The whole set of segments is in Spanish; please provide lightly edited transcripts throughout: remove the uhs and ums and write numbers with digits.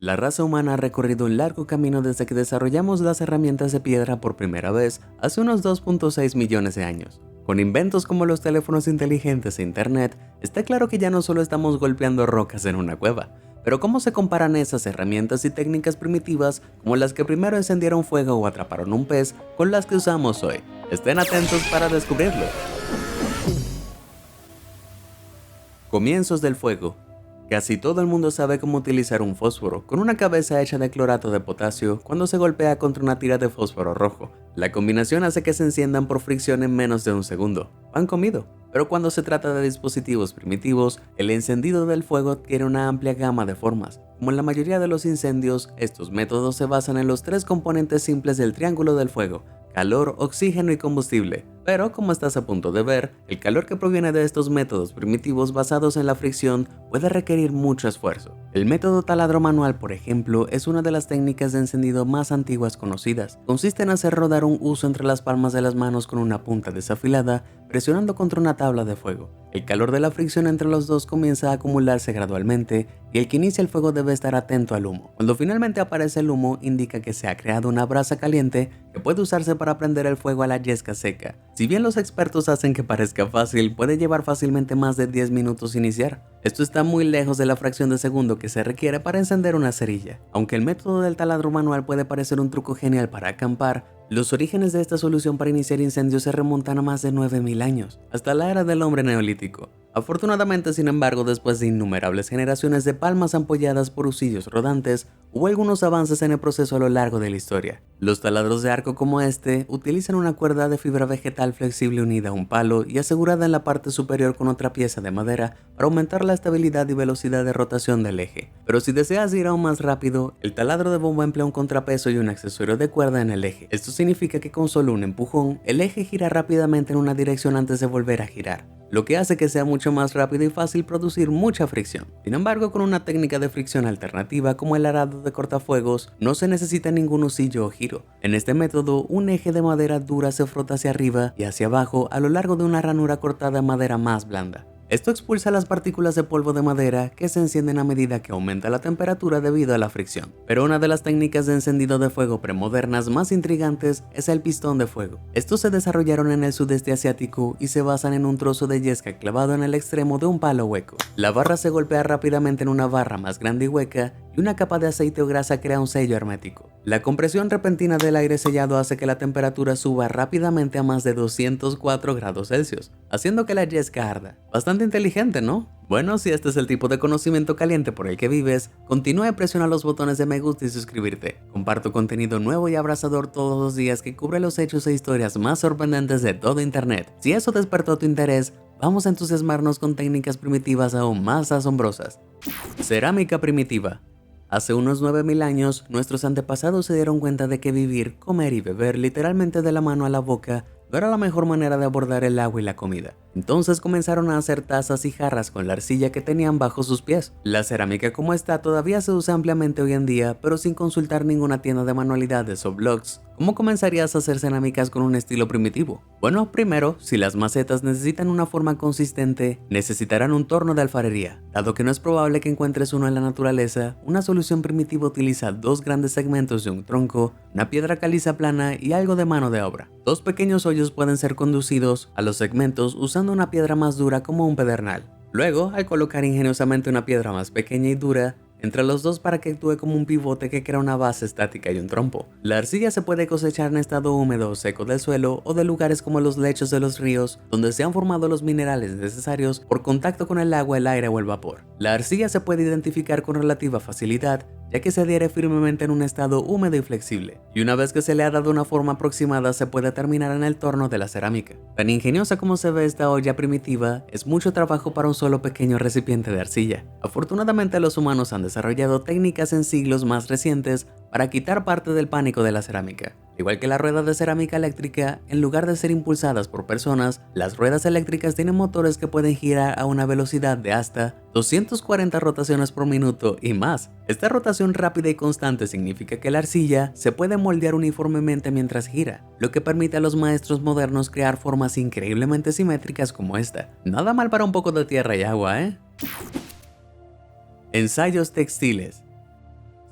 La raza humana ha recorrido un largo camino desde que desarrollamos las herramientas de piedra por primera vez hace unos 2.6 millones de años. Con inventos como los teléfonos inteligentes e internet, está claro que ya no solo estamos golpeando rocas en una cueva, pero ¿cómo se comparan esas herramientas y técnicas primitivas como las que primero encendieron fuego o atraparon un pez con las que usamos hoy? Estén atentos para descubrirlo. Comienzos del fuego. Casi todo el mundo sabe cómo utilizar un fósforo, con una cabeza hecha de clorato de potasio cuando se golpea contra una tira de fósforo rojo. La combinación hace que se enciendan por fricción en menos de un segundo. Pan comido. Pero cuando se trata de dispositivos primitivos, el encendido del fuego tiene una amplia gama de formas. Como en la mayoría de los incendios, estos métodos se basan en los tres componentes simples del triángulo del fuego: calor, oxígeno y combustible. Pero, como estás a punto de ver, el calor que proviene de estos métodos primitivos basados en la fricción puede requerir mucho esfuerzo. El método taladro manual, por ejemplo, es una de las técnicas de encendido más antiguas conocidas. Consiste en hacer rodar un huso entre las palmas de las manos con una punta desafilada, presionando contra una tabla de fuego. El calor de la fricción entre los dos comienza a acumularse gradualmente y el que inicia el fuego debe estar atento al humo. Cuando finalmente aparece el humo, indica que se ha creado una brasa caliente que puede usarse para prender el fuego a la yesca seca. Si bien los expertos hacen que parezca fácil, puede llevar fácilmente más de 10 minutos iniciar. Esto está muy lejos de la fracción de segundo que se requiere para encender una cerilla. Aunque el método del taladro manual puede parecer un truco genial para acampar, los orígenes de esta solución para iniciar incendios se remontan a más de 9000 años, hasta la era del hombre neolítico. Afortunadamente, sin embargo, después de innumerables generaciones de palmas ampolladas por husillos rodantes, hubo algunos avances en el proceso a lo largo de la historia. Los taladros de arco como este utilizan una cuerda de fibra vegetal flexible unida a un palo y asegurada en la parte superior con otra pieza de madera para aumentar la estabilidad y velocidad de rotación del eje. Pero si deseas ir aún más rápido, el taladro de bomba emplea un contrapeso y un accesorio de cuerda en el eje. Esto significa que con solo un empujón, el eje gira rápidamente en una dirección antes de volver a girar, lo que hace que sea mucho más rápido y fácil producir mucha fricción. Sin embargo, con una técnica de fricción alternativa como el arado de cortafuegos, no se necesita ningún husillo o giro. En este método, un eje de madera dura se frota hacia arriba y hacia abajo a lo largo de una ranura cortada en madera más blanda. Esto expulsa las partículas de polvo de madera que se encienden a medida que aumenta la temperatura debido a la fricción. Pero una de las técnicas de encendido de fuego premodernas más intrigantes es el pistón de fuego. Estos se desarrollaron en el sudeste asiático y se basan en un trozo de yesca clavado en el extremo de un palo hueco. La barra se golpea rápidamente en una barra más grande y hueca y una capa de aceite o grasa crea un sello hermético. La compresión repentina del aire sellado hace que la temperatura suba rápidamente a más de 204 grados Celsius, haciendo que la yesca arda. Bastante inteligente, ¿no? Bueno, si este es el tipo de conocimiento caliente por el que vives, continúa y presiona los botones de me gusta y suscribirte. Comparto contenido nuevo y abrasador todos los días que cubre los hechos e historias más sorprendentes de todo internet. Si eso despertó tu interés, vamos a entusiasmarnos con técnicas primitivas aún más asombrosas. Cerámica primitiva. Hace unos 9000 años, nuestros antepasados se dieron cuenta de que vivir, comer y beber literalmente de la mano a la boca no era la mejor manera de abordar el agua y la comida. Entonces comenzaron a hacer tazas y jarras con la arcilla que tenían bajo sus pies. La cerámica como esta todavía se usa ampliamente hoy en día, pero sin consultar ninguna tienda de manualidades o blogs. ¿Cómo comenzarías a hacer cerámicas con un estilo primitivo? Bueno, primero, si las macetas necesitan una forma consistente, necesitarán un torno de alfarería. Dado que no es probable que encuentres uno en la naturaleza, una solución primitiva utiliza dos grandes segmentos de un tronco, una piedra caliza plana y algo de mano de obra. Dos pequeños hoyos pueden ser conducidos a los segmentos usando una piedra más dura como un pedernal. Luego, al colocar ingeniosamente una piedra más pequeña y dura entre los dos para que actúe como un pivote que crea una base estática y un trompo. La arcilla se puede cosechar en estado húmedo o seco del suelo o de lugares como los lechos de los ríos, donde se han formado los minerales necesarios por contacto con el agua, el aire o el vapor. La arcilla se puede identificar con relativa facilidad, ya que se adhiere firmemente en un estado húmedo y flexible, y una vez que se le ha dado una forma aproximada se puede terminar en el torno de la cerámica. Tan ingeniosa como se ve esta olla primitiva, es mucho trabajo para un solo pequeño recipiente de arcilla. Afortunadamente los humanos han desarrollado técnicas en siglos más recientes para quitar parte del pánico de la cerámica. Igual que la rueda de cerámica eléctrica, en lugar de ser impulsadas por personas, las ruedas eléctricas tienen motores que pueden girar a una velocidad de hasta 240 rotaciones por minuto y más. Esta rotación rápida y constante significa que la arcilla se puede moldear uniformemente mientras gira, lo que permite a los maestros modernos crear formas increíblemente simétricas como esta. Nada mal para un poco de tierra y agua, ¿eh? Ensayos textiles.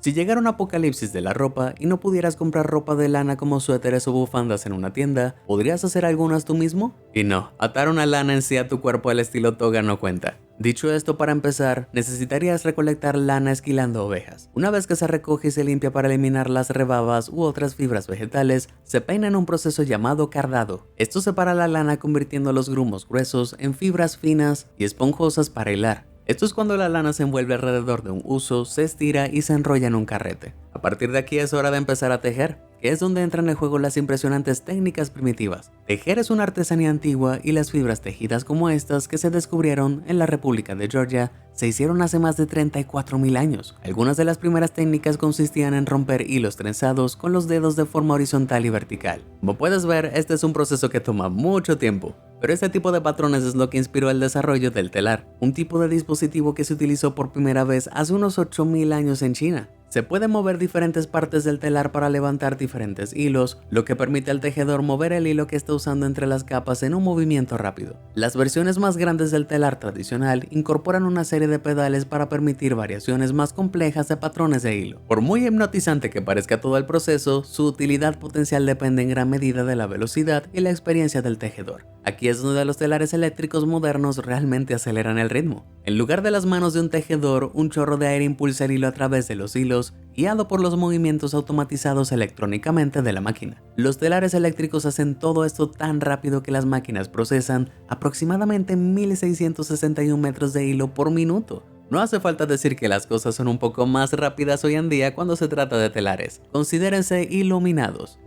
Si llegara un apocalipsis de la ropa y no pudieras comprar ropa de lana como suéteres o bufandas en una tienda, ¿podrías hacer algunas tú mismo? Y no, atar una lana en sí a tu cuerpo al estilo toga no cuenta. Dicho esto, para empezar, necesitarías recolectar lana esquilando ovejas. Una vez que se recoge y se limpia para eliminar las rebabas u otras fibras vegetales, se peina en un proceso llamado cardado. Esto separa la lana convirtiendo los grumos gruesos en fibras finas y esponjosas para hilar. Esto es cuando la lana se envuelve alrededor de un uso, se estira y se enrolla en un carrete. A partir de aquí es hora de empezar a tejer, que es donde entran en juego las impresionantes técnicas primitivas. Tejer es una artesanía antigua y las fibras tejidas como estas que se descubrieron en la República de Georgia se hicieron hace más de 34.000 años. Algunas de las primeras técnicas consistían en romper hilos trenzados con los dedos de forma horizontal y vertical. Como puedes ver, este es un proceso que toma mucho tiempo, pero este tipo de patrones es lo que inspiró el desarrollo del telar, un tipo de dispositivo que se utilizó por primera vez hace unos 8.000 años en China. Se pueden mover diferentes partes del telar para levantar diferentes hilos, lo que permite al tejedor mover el hilo que está usando entre las capas en un movimiento rápido. Las versiones más grandes del telar tradicional incorporan una serie de pedales para permitir variaciones más complejas de patrones de hilo. Por muy hipnotizante que parezca todo el proceso, su utilidad potencial depende en gran medida de la velocidad y la experiencia del tejedor. Aquí es donde los telares eléctricos modernos realmente aceleran el ritmo. En lugar de las manos de un tejedor, un chorro de aire impulsa el hilo a través de los hilos, guiado por los movimientos automatizados electrónicamente de la máquina. Los telares eléctricos hacen todo esto tan rápido que las máquinas procesan aproximadamente 1661 metros de hilo por minuto. No hace falta decir que las cosas son un poco más rápidas hoy en día cuando se trata de telares. Considérense iluminados.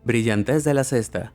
Brillantez de la cesta.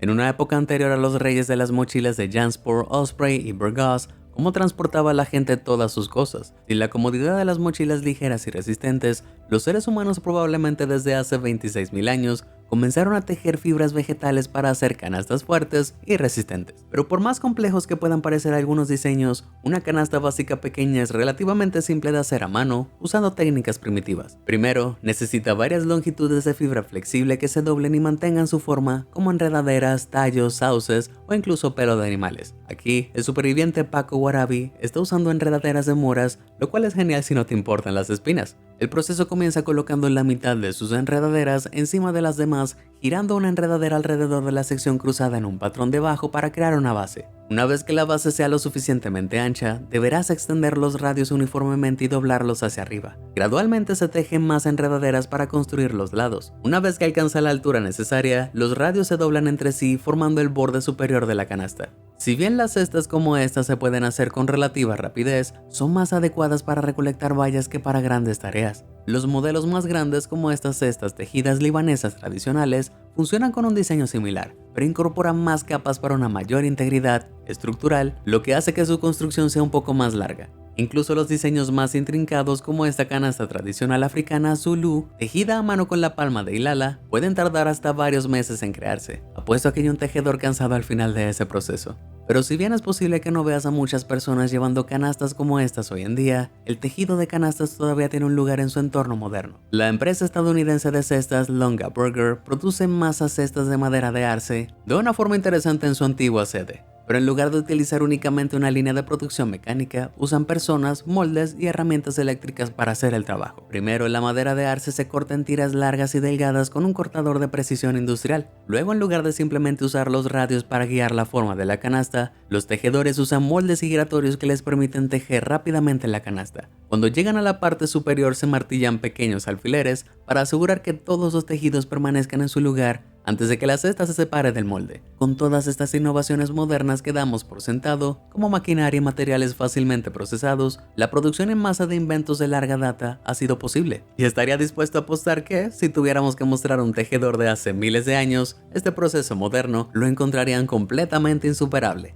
En una época anterior a los reyes de las mochilas de Jansport, Osprey y Burgos, ¿cómo transportaba la gente todas sus cosas? Sin la comodidad de las mochilas ligeras y resistentes, los seres humanos probablemente desde hace 26.000 años comenzaron a tejer fibras vegetales para hacer canastas fuertes y resistentes. Pero por más complejos que puedan parecer algunos diseños, una canasta básica pequeña es relativamente simple de hacer a mano usando técnicas primitivas. Primero, necesita varias longitudes de fibra flexible que se doblen y mantengan su forma, como enredaderas, tallos, sauces o incluso pelo de animales. Aquí, el superviviente Paco Warabi está usando enredaderas de moras, lo cual es genial si no te importan las espinas. El proceso comienza colocando la mitad de sus enredaderas encima de las demás, girando una enredadera alrededor de la sección cruzada en un patrón debajo para crear una base. Una vez que la base sea lo suficientemente ancha, deberás extender los radios uniformemente y doblarlos hacia arriba. Gradualmente se tejen más enredaderas para construir los lados. Una vez que alcanza la altura necesaria, los radios se doblan entre sí formando el borde superior de la canasta. Si bien las cestas como estas se pueden hacer con relativa rapidez, son más adecuadas para recolectar bayas que para grandes tareas. Los modelos más grandes como estas cestas tejidas libanesas tradicionales funcionan con un diseño similar, pero incorporan más capas para una mayor integridad estructural, lo que hace que su construcción sea un poco más larga. Incluso los diseños más intrincados como esta canasta tradicional africana Zulu, tejida a mano con la palma de Ilala, pueden tardar hasta varios meses en crearse. Apuesto a que hay un tejedor cansado al final de ese proceso. Pero si bien es posible que no veas a muchas personas llevando canastas como estas hoy en día, el tejido de canastas todavía tiene un lugar en su entorno moderno. La empresa estadounidense de cestas Longa Burger produce masas cestas de madera de arce de una forma interesante en su antigua sede. Pero en lugar de utilizar únicamente una línea de producción mecánica, usan personas, moldes y herramientas eléctricas para hacer el trabajo. Primero, la madera de arce se corta en tiras largas y delgadas con un cortador de precisión industrial. Luego, en lugar de simplemente usar los radios para guiar la forma de la canasta, los tejedores usan moldes giratorios que les permiten tejer rápidamente la canasta. Cuando llegan a la parte superior se martillan pequeños alfileres para asegurar que todos los tejidos permanezcan en su lugar antes de que la cesta se separe del molde. Con todas estas innovaciones modernas que damos por sentado, como maquinaria y materiales fácilmente procesados, la producción en masa de inventos de larga data ha sido posible. Y estaría dispuesto a apostar que, si tuviéramos que mostrar un tejedor de hace miles de años, este proceso moderno lo encontrarían completamente insuperable.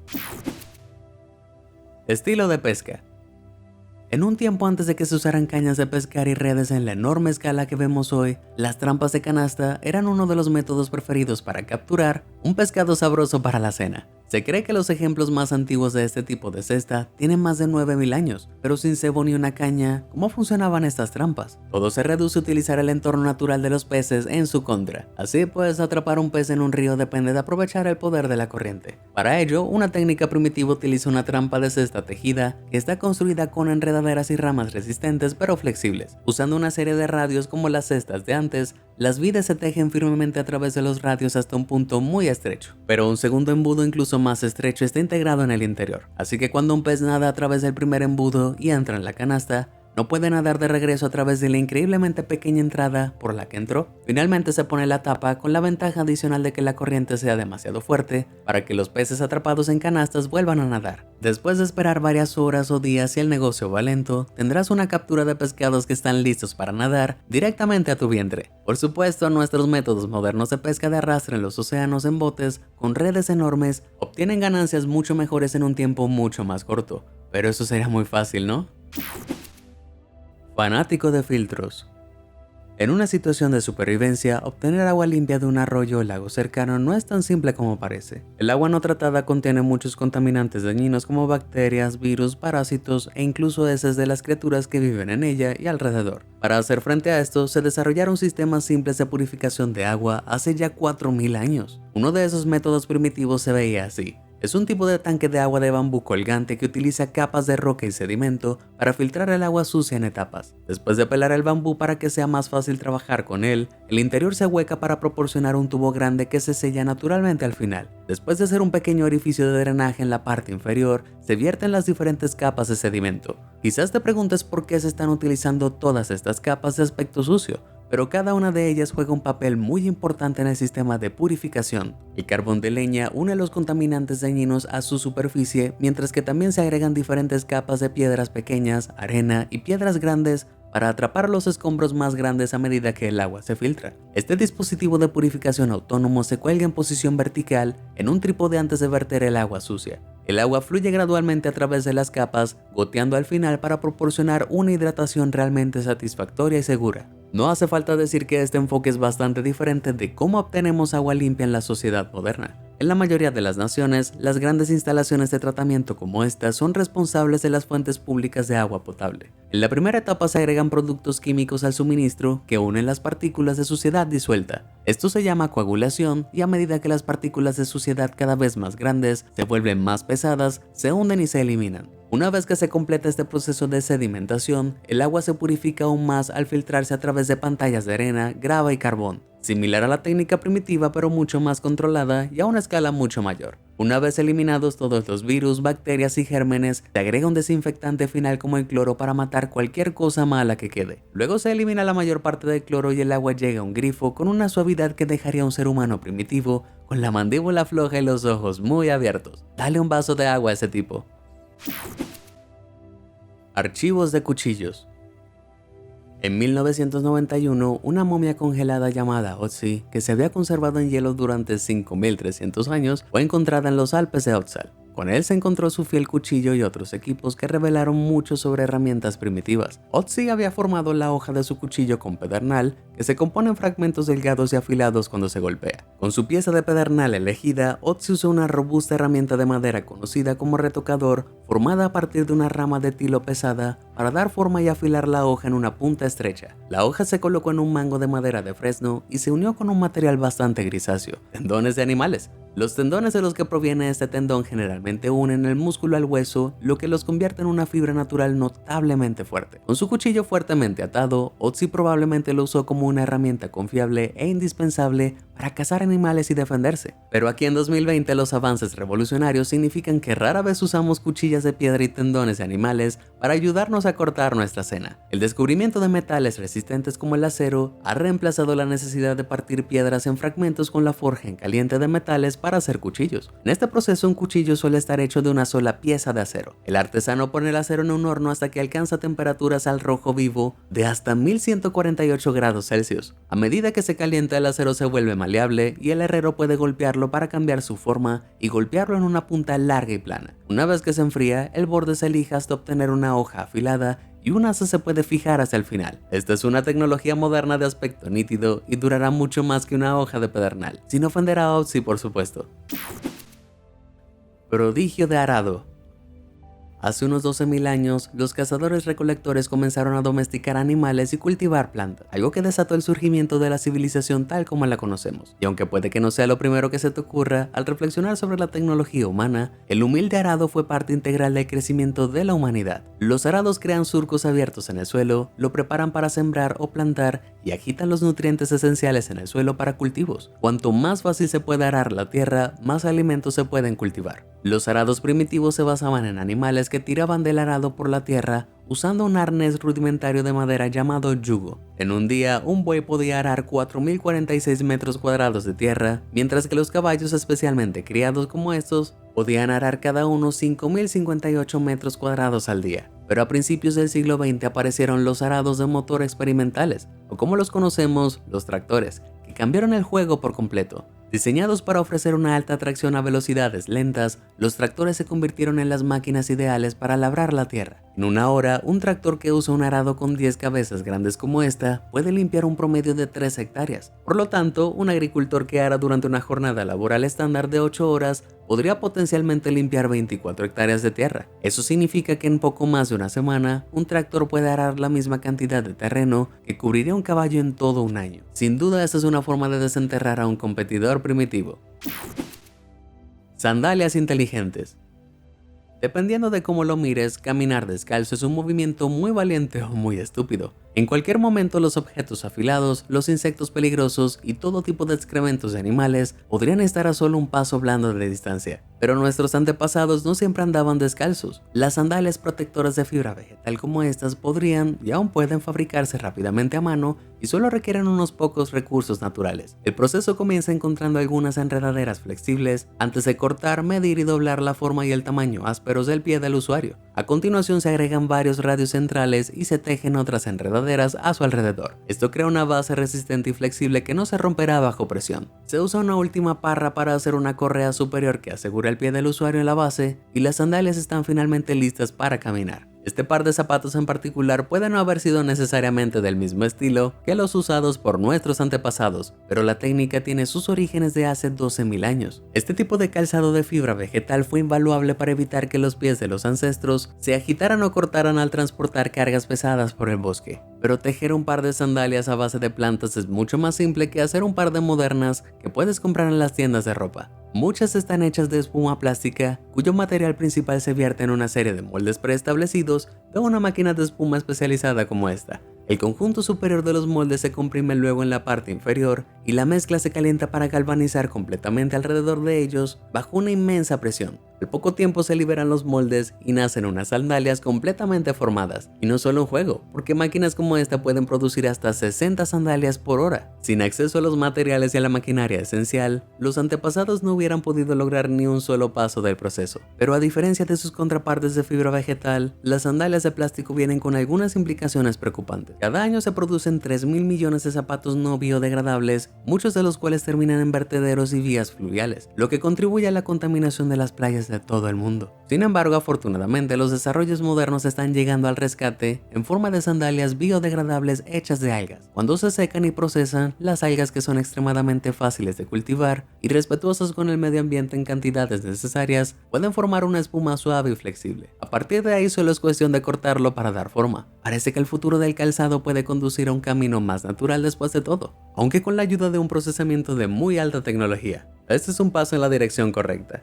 Estilo de pesca. En un tiempo antes de que se usaran cañas de pescar y redes en la enorme escala que vemos hoy, las trampas de canasta eran uno de los métodos preferidos para capturar un pescado sabroso para la cena. Se cree que los ejemplos más antiguos de este tipo de cesta tienen más de 9000 años, pero sin cebo ni una caña, ¿cómo funcionaban estas trampas? Todo se reduce a utilizar el entorno natural de los peces en su contra. Así pues, atrapar un pez en un río depende de aprovechar el poder de la corriente. Para ello, una técnica primitiva utiliza una trampa de cesta tejida que está construida con enredaderas y ramas resistentes pero flexibles. Usando una serie de radios como las cestas de antes, las vidas se tejen firmemente a través de los radios hasta un punto muy estrecho, pero un segundo embudo incluso más estrecho está integrado en el interior, así que cuando un pez nada a través del primer embudo y entra en la canasta, no puede nadar de regreso a través de la increíblemente pequeña entrada por la que entró. Finalmente se pone la tapa con la ventaja adicional de que la corriente sea demasiado fuerte para que los peces atrapados en canastas vuelvan a nadar. Después de esperar varias horas o días y el negocio va lento, tendrás una captura de pescados que están listos para nadar directamente a tu vientre. Por supuesto, nuestros métodos modernos de pesca de arrastre en los océanos en botes con redes enormes obtienen ganancias mucho mejores en un tiempo mucho más corto. Pero eso sería muy fácil, ¿no? Fanático de filtros. En una situación de supervivencia, obtener agua limpia de un arroyo o lago cercano no es tan simple como parece. El agua no tratada contiene muchos contaminantes dañinos como bacterias, virus, parásitos e incluso heces de las criaturas que viven en ella y alrededor. Para hacer frente a esto, se desarrollaron sistemas simples de purificación de agua hace ya 4000 años. Uno de esos métodos primitivos se veía así. Es un tipo de tanque de agua de bambú colgante que utiliza capas de roca y sedimento para filtrar el agua sucia en etapas. Después de pelar el bambú para que sea más fácil trabajar con él, el interior se hueca para proporcionar un tubo grande que se sella naturalmente al final. Después de hacer un pequeño orificio de drenaje en la parte inferior, se vierten las diferentes capas de sedimento. Quizás te preguntes por qué se están utilizando todas estas capas de aspecto sucio, pero cada una de ellas juega un papel muy importante en el sistema de purificación. El carbón de leña une los contaminantes dañinos a su superficie, mientras que también se agregan diferentes capas de piedras pequeñas, arena y piedras grandes para atrapar los escombros más grandes a medida que el agua se filtra. Este dispositivo de purificación autónomo se cuelga en posición vertical en un trípode antes de verter el agua sucia. El agua fluye gradualmente a través de las capas, goteando al final para proporcionar una hidratación realmente satisfactoria y segura. No hace falta decir que este enfoque es bastante diferente de cómo obtenemos agua limpia en la sociedad moderna. En la mayoría de las naciones, las grandes instalaciones de tratamiento como estas son responsables de las fuentes públicas de agua potable. En la primera etapa se agregan productos químicos al suministro que unen las partículas de suciedad disuelta. Esto se llama coagulación y a medida que las partículas de suciedad cada vez más grandes se vuelven más pesadas, se hunden y se eliminan. Una vez que se completa este proceso de sedimentación, el agua se purifica aún más al filtrarse a través de pantallas de arena, grava y carbón, similar a la técnica primitiva pero mucho más controlada y a una escala mucho mayor. Una vez eliminados todos los virus, bacterias y gérmenes, se agrega un desinfectante final como el cloro para matar cualquier cosa mala que quede. Luego se elimina la mayor parte del cloro y el agua llega a un grifo con una suavidad que dejaría a un ser humano primitivo con la mandíbula floja y los ojos muy abiertos. Dale un vaso de agua a ese tipo. Archivos de cuchillos. En 1991, una momia congelada llamada Otzi, que se había conservado en hielo durante 5300 años, fue encontrada en los Alpes de Otzal. Con él se encontró su fiel cuchillo y otros equipos que revelaron mucho sobre herramientas primitivas. Otzi había formado la hoja de su cuchillo con pedernal, que se compone en fragmentos delgados y afilados cuando se golpea. Con su pieza de pedernal elegida, Otzi usó una robusta herramienta de madera conocida como retocador, formada a partir de una rama de tilo pesada, para dar forma y afilar la hoja en una punta estrecha. La hoja se colocó en un mango de madera de fresno y se unió con un material bastante grisáceo, tendones de animales. Los tendones de los que proviene este tendón generalmente unen el músculo al hueso, lo que los convierte en una fibra natural notablemente fuerte. Con su cuchillo fuertemente atado, Otzi probablemente lo usó como una herramienta confiable e indispensable para cazar animales y defenderse. Pero aquí en 2020 los avances revolucionarios significan que rara vez usamos cuchillas de piedra y tendones de animales para ayudarnos a cortar nuestra cena. El descubrimiento de metales resistentes como el acero ha reemplazado la necesidad de partir piedras en fragmentos con la forja en caliente de metales para hacer cuchillos. En este proceso un cuchillo suele estar hecho de una sola pieza de acero. El artesano pone el acero en un horno hasta que alcanza temperaturas al rojo vivo de hasta 1148 grados Celsius. A medida que se calienta el acero se vuelve maleable y el herrero puede golpearlo para cambiar su forma y golpearlo en una punta larga y plana. Una vez que se enfría, el borde se lija hasta obtener una hoja afilada y un asa se puede fijar hacia el final. Esta es una tecnología moderna de aspecto nítido y durará mucho más que una hoja de pedernal, sin ofender a Otzi por supuesto. Prodigio de arado. Hace unos 12.000 años, los cazadores-recolectores comenzaron a domesticar animales y cultivar plantas, algo que desató el surgimiento de la civilización tal como la conocemos. Y aunque puede que no sea lo primero que se te ocurra, al reflexionar sobre la tecnología humana, el humilde arado fue parte integral del crecimiento de la humanidad. Los arados crean surcos abiertos en el suelo, lo preparan para sembrar o plantar y agitan los nutrientes esenciales en el suelo para cultivos. Cuanto más fácil se puede arar la tierra, más alimentos se pueden cultivar. Los arados primitivos se basaban en animales que tiraban del arado por la tierra usando un arnés rudimentario de madera llamado yugo. En un día, un buey podía arar 4.046 metros cuadrados de tierra, mientras que los caballos especialmente criados como estos podían arar cada uno 5.058 metros cuadrados al día. Pero a principios del siglo XX aparecieron los arados de motor experimentales, o como los conocemos, los tractores, que cambiaron el juego por completo. Diseñados para ofrecer una alta tracción a velocidades lentas, los tractores se convirtieron en las máquinas ideales para labrar la tierra. En una hora, un tractor que usa un arado con 10 cabezas grandes como esta puede limpiar un promedio de 3 hectáreas. Por lo tanto, un agricultor que ara durante una jornada laboral estándar de 8 horas podría potencialmente limpiar 24 hectáreas de tierra. Eso significa que en poco más de una semana, un tractor puede arar la misma cantidad de terreno que cubriría un caballo en todo un año. Sin duda, esta es una forma de desenterrar a un competidor primitivo. Sandalias inteligentes. Dependiendo de cómo lo mires, caminar descalzo es un movimiento muy valiente o muy estúpido. En cualquier momento los objetos afilados, los insectos peligrosos y todo tipo de excrementos de animales podrían estar a solo un paso blando de distancia. Pero nuestros antepasados no siempre andaban descalzos. Las sandalias protectoras de fibra vegetal como estas podrían y aún pueden fabricarse rápidamente a mano y solo requieren unos pocos recursos naturales. El proceso comienza encontrando algunas enredaderas flexibles antes de cortar, medir y doblar la forma y el tamaño ásperos del pie del usuario. A continuación se agregan varios radios centrales y se tejen otras enredaderas a su alrededor. Esto crea una base resistente y flexible que no se romperá bajo presión. Se usa una última parra para hacer una correa superior que asegura el pie del usuario en la base y las sandalias están finalmente listas para caminar. Este par de zapatos en particular puede no haber sido necesariamente del mismo estilo que los usados por nuestros antepasados, pero la técnica tiene sus orígenes de hace 12.000 años. Este tipo de calzado de fibra vegetal fue invaluable para evitar que los pies de los ancestros se agitaran o cortaran al transportar cargas pesadas por el bosque. Pero tejer un par de sandalias a base de plantas es mucho más simple que hacer un par de modernas que puedes comprar en las tiendas de ropa. Muchas están hechas de espuma plástica, cuyo material principal se vierte en una serie de moldes preestablecidos de una máquina de espuma especializada como esta. El conjunto superior de los moldes se comprime luego en la parte inferior y la mezcla se calienta para galvanizar completamente alrededor de ellos bajo una inmensa presión. Al poco tiempo se liberan los moldes y nacen unas sandalias completamente formadas. Y no solo un juego, porque máquinas como esta pueden producir hasta 60 sandalias por hora. Sin acceso a los materiales y a la maquinaria esencial, los antepasados no hubieran podido lograr ni un solo paso del proceso. Pero a diferencia de sus contrapartes de fibra vegetal, las sandalias de plástico vienen con algunas implicaciones preocupantes. Cada año se producen 3.000 millones de zapatos no biodegradables, muchos de los cuales terminan en vertederos y vías fluviales, lo que contribuye a la contaminación de las playas de todo el mundo. Sin embargo, afortunadamente, los desarrollos modernos están llegando al rescate en forma de sandalias biodegradables hechas de algas. Cuando se secan y procesan, las algas, que son extremadamente fáciles de cultivar y respetuosas con el medio ambiente en cantidades necesarias, pueden formar una espuma suave y flexible. A partir de ahí solo es cuestión de cortarlo para dar forma. Parece que el futuro del calzado puede conducir a un camino más natural después de todo, aunque con la ayuda de un procesamiento de muy alta tecnología. Este es un paso en la dirección correcta.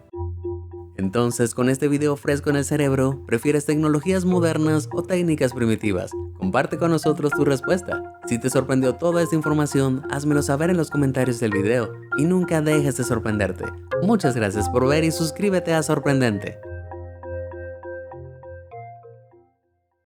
Entonces, con este video fresco en el cerebro, ¿prefieres tecnologías modernas o técnicas primitivas? Comparte con nosotros tu respuesta. Si te sorprendió toda esta información, házmelo saber en los comentarios del video y nunca dejes de sorprenderte. Muchas gracias por ver y suscríbete a Sorprendente.